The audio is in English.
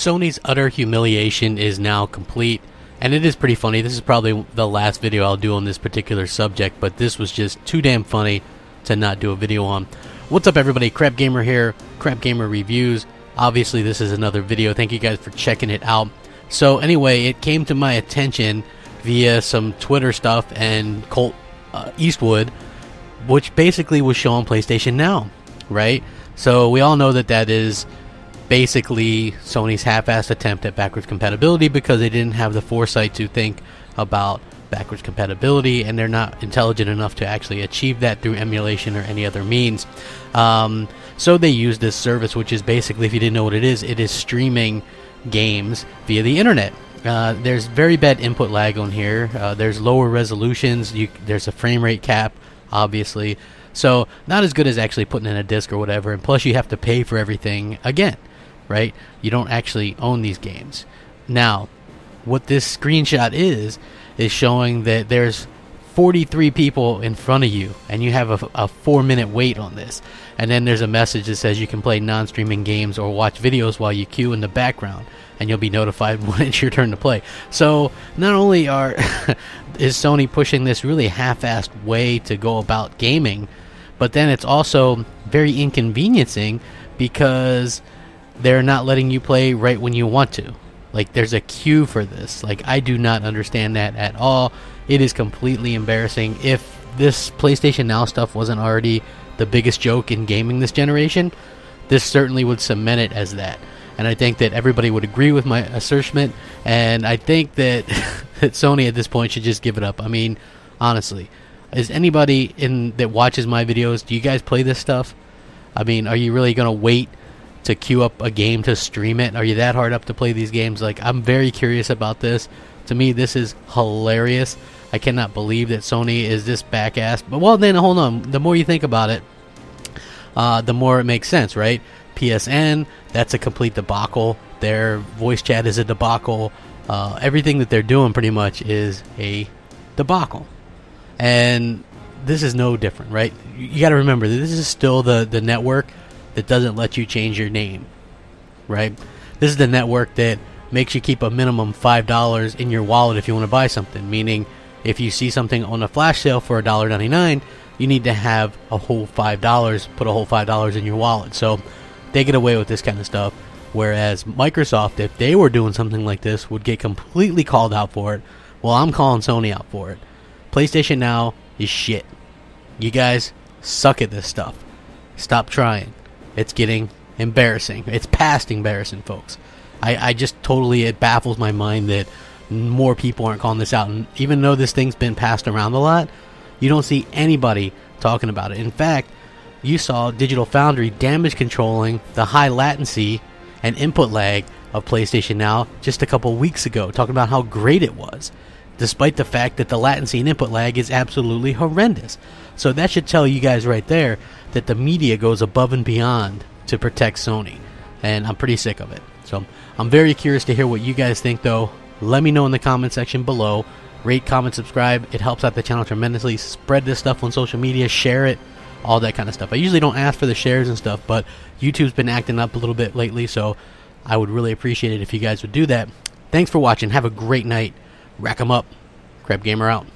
Sony's utter humiliation is now complete, and it is pretty funny. This is probably the last video I'll do on this particular subject, but this was just too damn funny to not do a video on. What's up, everybody? Crapgamer here, Crapgamer Reviews. Obviously, this is another video. Thank you guys for checking it out. So anyway, it came to my attention via some Twitter stuff and Colt Eastwood, which basically was showing PlayStation Now, right? So we all know that that is basically Sony's half-assed attempt at backwards compatibility, because they didn't have the foresight to think about backwards compatibility, and they're not intelligent enough to actually achieve that through emulation or any other means. So they use this service, which is basically, if you didn't know what it is streaming games via the internet. There's very bad input lag on here. There's lower resolutions. There's a frame rate cap, obviously. So not as good as actually putting in a disc or whatever. And plus, you have to pay for everything again, right? You don't actually own these games. Now, what this screenshot is showing that there's 43 people in front of you, and you have a 4-minute wait on this. And then there's a message that says you can play non-streaming games or watch videos while you queue in the background, and you'll be notified when it's your turn to play. So not only is Sony pushing this really half-assed way to go about gaming, but then it's also very inconveniencing, because they're not letting you play right when you want to. Like, there's a queue for this. Like, I do not understand that at all. It is completely embarrassing. If this PlayStation Now stuff wasn't already the biggest joke in gaming this generation, this certainly would cement it as that. And I think that everybody would agree with my assertion, and I think that, that Sony at this point should just give it up. I mean, honestly, is anybody that watches my videos, do you guys play this stuff? I mean, are you really going to wait to queue up a game to stream it? Are you that hard up to play these games? Like, I'm very curious about this. To me, this is hilarious. I cannot believe that Sony is this back-assed. But, well, then, hold on. The more you think about it, the more it makes sense, right? PSN, that's a complete debacle. Their voice chat is a debacle. Everything that they're doing pretty much is a debacle. And this is no different, right? You got to remember that this is still the network that doesn't let you change your name, right? This is the network that makes you keep a minimum $5 in your wallet if you want to buy something. Meaning, if you see something on a flash sale for $1.99, you need to have a whole $5, put a whole $5 in your wallet. So they get away with this kind of stuff. Whereas Microsoft, if they were doing something like this, would get completely called out for it. Well, I'm calling Sony out for it. PlayStation Now is shit. You guys suck at this stuff. Stop trying. It's getting embarrassing. It's past embarrassing, folks. I just totally, it baffles my mind that more people aren't calling this out. And even though this thing's been passed around a lot, you don't see anybody talking about it. In fact, you saw Digital Foundry damage controlling the high latency and input lag of PlayStation Now just a couple weeks ago, talking about how great it was, despite the fact that the latency and input lag is absolutely horrendous. So that should tell you guys right there that the media goes above and beyond to protect Sony. And I'm pretty sick of it. So I'm very curious to hear what you guys think, though. Let me know in the comment section below. Rate, comment, subscribe. It helps out the channel tremendously. Spread this stuff on social media. Share it. All that kind of stuff. I usually don't ask for the shares and stuff, but YouTube's been acting up a little bit lately, so I would really appreciate it if you guys would do that. Thanks for watching. Have a great night. Rack 'em up. Crapgamer out.